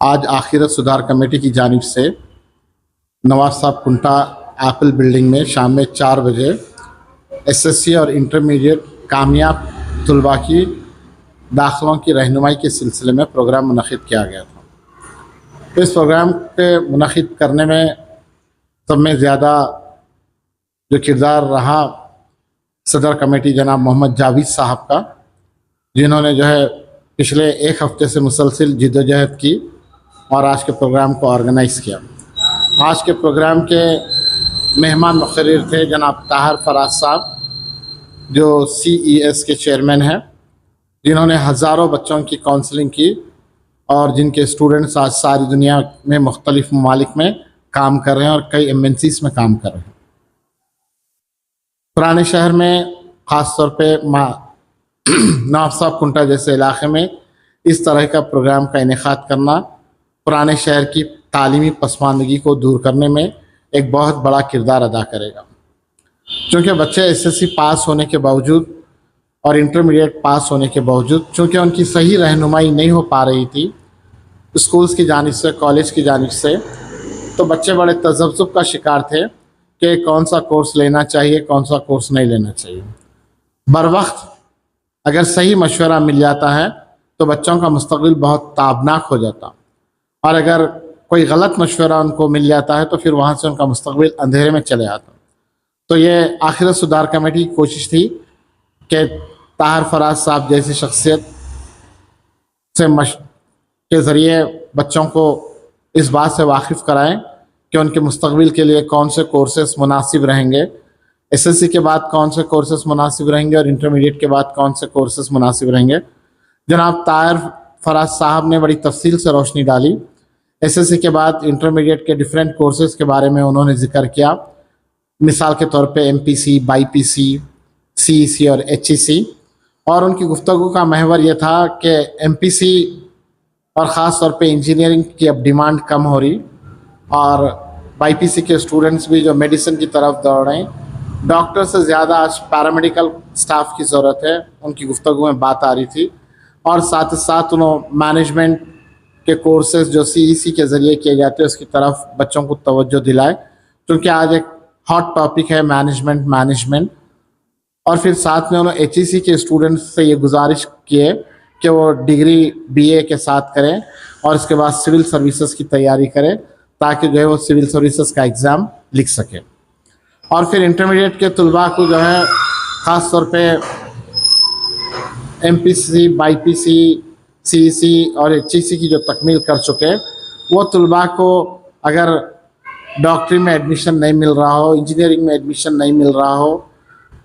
आज आखिरत सुधार कमेटी की जानिब से नवाज साहब कुंटा एप्पल बिल्डिंग में शाम में 4 बजे एसएससी और इंटरमीडिएट कामयाब तलबा की दाखिलों की रहनुमाई के सिलसिले में प्रोग्राम मुनक़िद किया गया था। तो इस प्रोग्राम के मुनक़िद करने में सब में ज़्यादा जो किरदार रहा सदर कमेटी जनाब मोहम्मद जावेद साहब का, जिन्होंने जो है पिछले एक हफ़्ते से मुसलसिल जिद्दोजहद की और आज के प्रोग्राम को ऑर्गेनाइज़ किया। आज के प्रोग्राम के मेहमान मुक़र्रर थे जनाब ताहिर फराज साहब, जो CES के चेयरमैन हैं, जिन्होंने हज़ारों बच्चों की काउंसलिंग की और जिनके स्टूडेंट्स आज सारी दुनिया में मुख्तलिफ़ ममालिक में काम कर रहे हैं और कई MNCs में काम कर रहे हैं। पुराने शहर में ख़ास तौर पे नवाब साहब कुंटा जैसे इलाके में इस तरह का प्रोग्राम का इनेकाद करना पुराने शहर की तालीमी पसमानदगी को दूर करने में एक बहुत बड़ा किरदार अदा करेगा। क्योंकि बच्चे SSC पास होने के बावजूद और इंटरमीडिएट पास होने के बावजूद, चूँकि उनकी सही रहनुमाई नहीं हो पा रही थी स्कूल्स की जानिब से, कॉलेज की जानिब से, तो बच्चे बड़े तज़ब्ज़ुब का शिकार थे कि कौन सा कोर्स लेना चाहिए, कौन सा कोर्स नहीं लेना चाहिए। बरवक्त अगर सही मशवरा मिल जाता है तो बच्चों का मुस्तक़बिल बहुत ताबनाक हो जाता, और अगर कोई गलत मशवरा उनको मिल जाता है तो फिर वहाँ से उनका मुस्तक़बिल अंधेरे में चले आता। तो ये आखिरत सुधार कमेटी की कोशिश थी कि ताहिर फराज साहब जैसी शख्सियत के ज़रिए बच्चों को इस बात से वाकिफ़ कराएं कि उनके मुस्तक़बिल के लिए कौन से कोर्सेस मुनासिब रहेंगे, SSC के बाद कौन से कोर्सेस मुनासिब रहेंगे और इंटरमीडिएट के बाद कौन से कोर्सेस मुनासिब रहेंगे। जनाब ताहिर फराज साहब ने बड़ी तफसील से रोशनी डाली। SSC के बाद इंटरमीडिएट के डिफरेंट कोर्सेज़ के बारे में उन्होंने ज़िक्र किया। मिसाल के तौर पे MPC, BIPC, CEC और HEC, और उनकी गुफ्तगू का महवर यह था कि MPC और ख़ास तौर पे इंजीनियरिंग की अब डिमांड कम हो रही और BIPC के स्टूडेंट्स भी जो मेडिसिन की तरफ दौड़ रहे हैं, डॉक्टर से ज़्यादा आज पैरामेडिकल स्टाफ की ज़रूरत है, उनकी गुफ्तगू में बात आ रही थी। और साथ ही साथ उन्होंने मैनेजमेंट के कोर्सेज़ जो CEC के ज़रिए किए जाते हैं उसकी तरफ बच्चों को तवज्जो दिलाए, क्योंकि आज एक हॉट टॉपिक है मैनेजमेंट। और फिर साथ में उन्होंने HEC के स्टूडेंट्स से ये गुजारिश किए कि वो डिग्री BA के साथ करें और इसके बाद सिविल सर्विसेज की तैयारी करें, ताकि जो है वो सिविल सर्विसेज का एग्ज़ाम लिख सके। और फिर इंटरमीडिएट के तलबा को जो है ख़ास तौर पे MPC, BIPC, CEC और HEC की जो तकमील कर चुके, वो तलबा को अगर डॉक्टरी में एडमिशन नहीं मिल रहा हो, इंजीनियरिंग में एडमिशन नहीं मिल रहा हो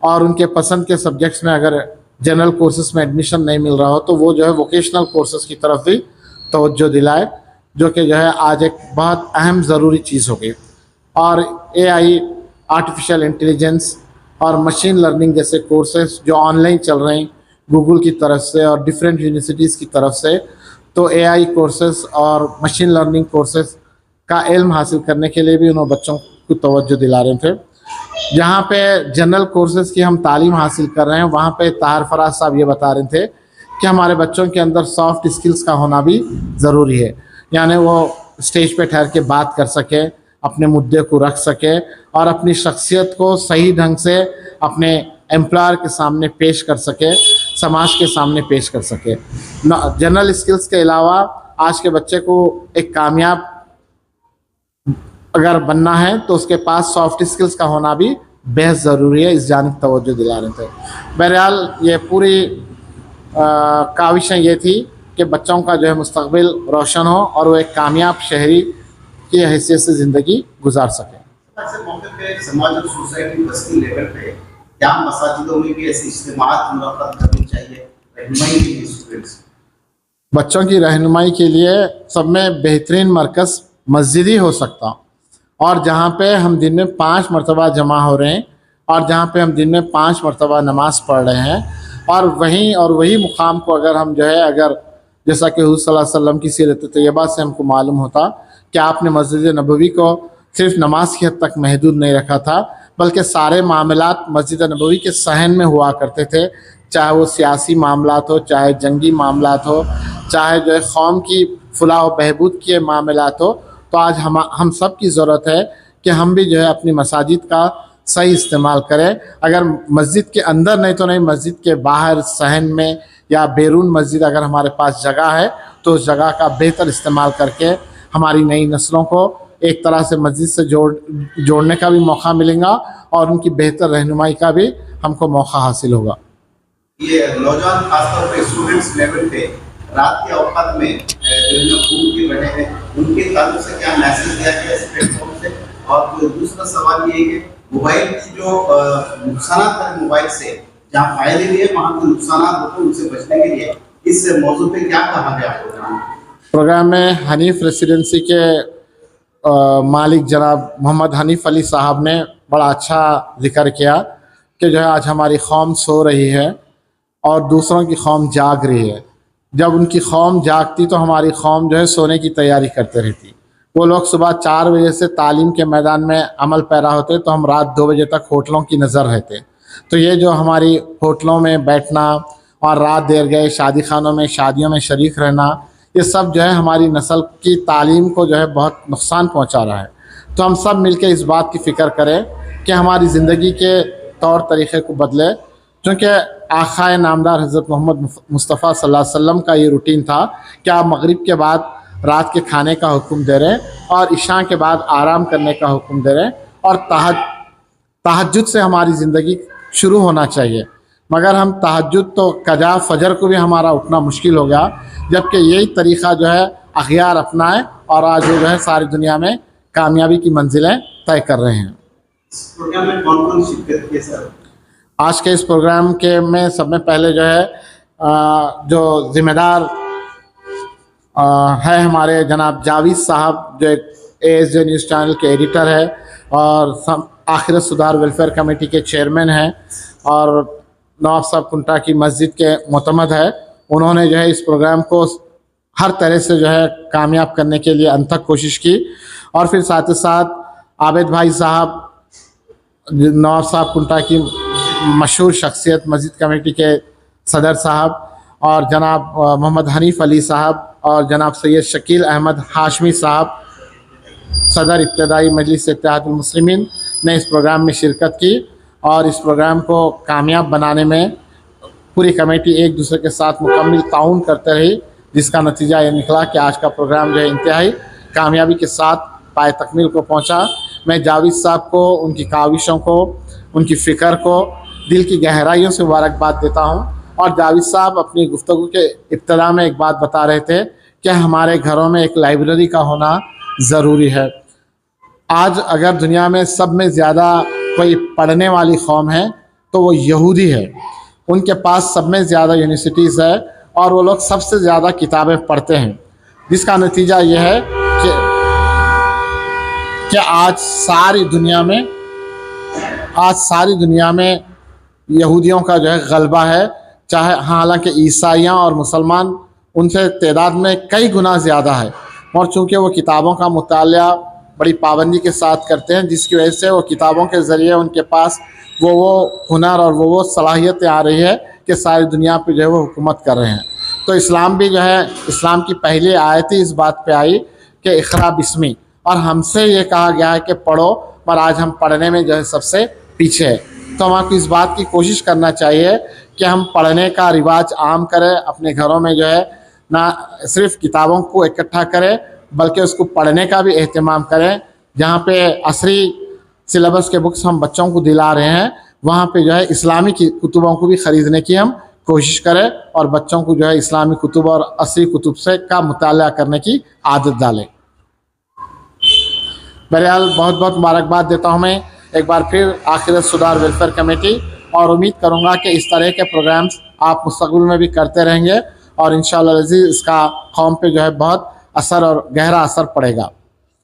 और उनके पसंद के सब्जेक्ट्स में अगर जनरल कोर्सेज़ में एडमिशन नहीं मिल रहा हो, तो वो जो है वोकेशनल कोर्सेज़ की तरफ भी तवज्जो दिलाए, जो कि जो है आज एक बहुत अहम ज़रूरी चीज़ हो गई। और AI, आर्टिफिशियल इंटेलिजेंस और मशीन लर्निंग जैसे कोर्सेज़ जो ऑनलाइन चल रहे हैं गूगल की तरफ से और डिफरेंट यूनिवर्सिटीज़ की तरफ से, तो AI कोर्सेज़ और मशीन लर्निंग कोर्सेज़ का इल्म हासिल करने के लिए भी उन्होंने बच्चों को तवज्जो दिला रहे थे। जहाँ पे जनरल कोर्सेज़ की हम तालीम हासिल कर रहे हैं, वहाँ पे ताहिर फराज साहब ये बता रहे थे कि हमारे बच्चों के अंदर सॉफ्ट स्किल्स का होना भी ज़रूरी है, यानी वो स्टेज पे ठहर के बात कर सके, अपने मुद्दे को रख सके और अपनी शख्सियत को सही ढंग से अपने एम्प्लॉयर के सामने पेश कर सके, समाज के सामने पेश कर सके। जनरल स्किल्स के अलावा आज के बच्चे को एक कामयाब अगर बनना है तो उसके पास सॉफ्ट स्किल्स का होना भी बेहद ज़रूरी है, इस जानिब तवज्जो दिला रहे थे। बहरहाल ये पूरी काविशें ये थी कि बच्चों का जो है मुस्तक़बिल रोशन हो और वो एक कामयाब शहरी की हैसियत से ज़िंदगी गुजार सकें। समाज और सोसाइटी बस्ती लेवल पे क्या मसाजिदों में भी ऐसे इज्तिमाअत मुनक़्क़द करनी चाहिए रहनुमाई के लिए स्टूडेंट्स? बच्चों की रहनुमाई के लिए सब में बेहतरीन मरकज़ मस्जिद ही हो सकता, और जहाँ पे हम दिन में 5 मरतबा जमा हो रहे हैं और जहाँ पे हम दिन में 5 मरतबा नमाज़ पढ़ रहे हैं, और वही मुकाम को अगर हम जो है अगर जैसा कि हुज़ूर सल्लल्लाहु अलैहि वसल्लम की सीरत तैयबा से हमको मालूम होता कि आपने मस्जिद नबवी को सिर्फ नमाज की हद तक महदूद नहीं रखा था, बल्कि सारे मामलात मस्जिद नबवी के सहन में हुआ करते थे, चाहे वो सियासी मामलात हो, चाहे जंगी मामलात हो, चाहे जो है कौम की फलाह बहबूद के मामलात हो, तो आज हम सब की ज़रूरत है कि हम भी जो है अपनी मसाजिद का सही इस्तेमाल करें। अगर मस्जिद के अंदर नहीं तो नहीं, मस्जिद के बाहर सहन में या बैरून मस्जिद अगर हमारे पास जगह है तो उस जगह का बेहतर इस्तेमाल करके हमारी नई नस्लों को एक तरह से मस्जिद से जोड़ने का भी मौका मिलेगा और उनकी बेहतर रहनुमाई का भी हमको मौका हासिल होगा। ये नौजवान खासतौर पे स्टूडेंट्स लेवल पे रात के औकात में जो घूम के बैठे हैं, उनके ताल्लुक से क्या मैसेज दिया गया इस प्लेटफॉर्म से? और दूसरा सवाल ये है कि मोबाइल की जो नुकसान है मोबाइल से, जहाँ फायदे भी है वहाँ के नुकसान होते हैं, उनसे बचने के लिए इस मौजू पे क्या कहा गया प्रोग्राम में? हनीफ रेसिडेंसी के मालिक जनाब मोहम्मद हनीफ अली साहब ने बड़ा अच्छा जिक्र किया कि जो है आज हमारी कौम सो रही है और दूसरों की कौम जाग रही है। जब उनकी कौम जागती तो हमारी कौम जो है सोने की तैयारी करते रहती। वो लोग सुबह 4 बजे से तालीम के मैदान में अमल पैरा होते तो हम रात 2 बजे तक होटलों की नज़र रहते। तो ये जो हमारी होटलों में बैठना और रात देर गए शादी खानों में शादियों में शरीक रहना, ये सब जो है हमारी नस्ल की तालीम को जो है बहुत नुकसान पहुंचा रहा है। तो हम सब मिलकर इस बात की फ़िक्र करें कि हमारी ज़िंदगी के तौर तरीक़े को बदले, क्योंकि आक़ाए नामदार हज़रत मोहम्मद मुस्तफ़ा सल्लल्लाहु अलैहि वसल्लम का ये रूटीन था कि आप मगरिब के बाद रात के खाने का हुक्म दे रहे हैं और इशा के बाद आराम करने का हुक्म दे रहे हैं और तहज्जुद से हमारी ज़िंदगी शुरू होना चाहिए। मगर हम तहज्जुद तो कजा फजर को भी हमारा उठना मुश्किल हो गया, जबकि यही तरीक़ा जो है अख़यार अपनाए और आज वो जो है सारी दुनिया में कामयाबी की मंजिलें तय कर रहे हैं। प्रोग्राम में कौन-कौन शिरकत किए सर? आज के इस प्रोग्राम के में सब में पहले जो है जो ज़िम्मेदार है हमारे जनाब जावेद साहब, जो एक ASJ न्यूज़ चैनल के एडिटर है और आखिरत सुधार वेलफेयर कमेटी के चेयरमैन हैं और नवाब साहब कुंटा की मस्जिद के मोतमद है। उन्होंने जो है इस प्रोग्राम को हर तरह से जो है कामयाब करने के लिए अनथक कोशिश की। और फिर साथ ही साथ आबिद भाई साहब, नवाब साहब कुंटा की मशहूर शख्सियत, मस्जिद कमेटी के सदर साहब और जनाब मोहम्मद हनीफ अली साहब और जनाब सैयद शकील अहमद हाशमी साहब, सदर इब्तदाई मजलिस इत्तेहादुल मुस्लिमीन ने इस प्रोग्राम में शिरकत की और इस प्रोग्राम को कामयाब बनाने में पूरी कमेटी एक दूसरे के साथ मुकम्मल ताउन करते रही, जिसका नतीजा ये निकला कि आज का प्रोग्राम जो है इंतहाई कामयाबी के साथ पाए तकमील को पहुँचा। मैं जावेद साहब को, उनकी काविशों को, उनकी फ़िक्र को दिल की गहराइयों से मुबारकबाद देता हूँ। और जावेद साहब अपनी गुफ्तगू के इब्तिदा में एक बात बता रहे थे कि हमारे घरों में एक लाइब्रेरी का होना ज़रूरी है। आज अगर दुनिया में सब में ज़्यादा कोई पढ़ने वाली कौम है तो वो यहूदी है। उनके पास सब में ज़्यादा यूनिवर्सिटीज़ है और वो लोग सबसे ज़्यादा किताबें पढ़ते हैं, जिसका नतीजा ये है कि आज सारी दुनिया में यहूदियों का जो है गलबा है। चाहे हालांकि ईसाइयाँ और मुसलमान उनसे तादाद में कई गुना ज़्यादा है, और चूँकि वो किताबों का मुताला बड़ी पाबंदी के साथ करते हैं, जिसकी वजह से वो किताबों के ज़रिए उनके पास वो हुनर और वो सलाहियतें आ रही है कि सारी दुनिया पे जो है वो हुकूमत कर रहे हैं। तो इस्लाम भी जो है, इस्लाम की पहली आयत ही इस बात पे आई कि इक़रा बिस्मी, और हमसे ये कहा गया है कि पढ़ो, पर आज हम पढ़ने में जो है सबसे पीछे है। तो हमको इस बात की कोशिश करना चाहिए कि हम पढ़ने का रिवाज आम करें, अपने घरों में जो है ना सिर्फ़ किताबों को इकट्ठा करें बल्कि उसको पढ़ने का भी एहतमाम करें। जहाँ पे असरी सिलेबस के बुक्स हम बच्चों को दिला रहे हैं, वहाँ पे जो है इस्लामी की कुतुबों को भी ख़रीदने की हम कोशिश करें और बच्चों को जो है इस्लामी कुतुब और असली कुतुब से का मुताला करने की आदत डालें। बहरहाल बहुत बहुत मुबारकबाद देता हूँ मैं एक बार फिर आखिरत सुधार वेलफेयर कमेटी, और उम्मीद करूँगा कि इस तरह के प्रोग्राम्स आप मुस्तक़बिल में भी करते रहेंगे और इंशाअल्लाह अज़ीज़ इसका कौम पे जो है बहुत असर और गहरा असर पड़ेगा।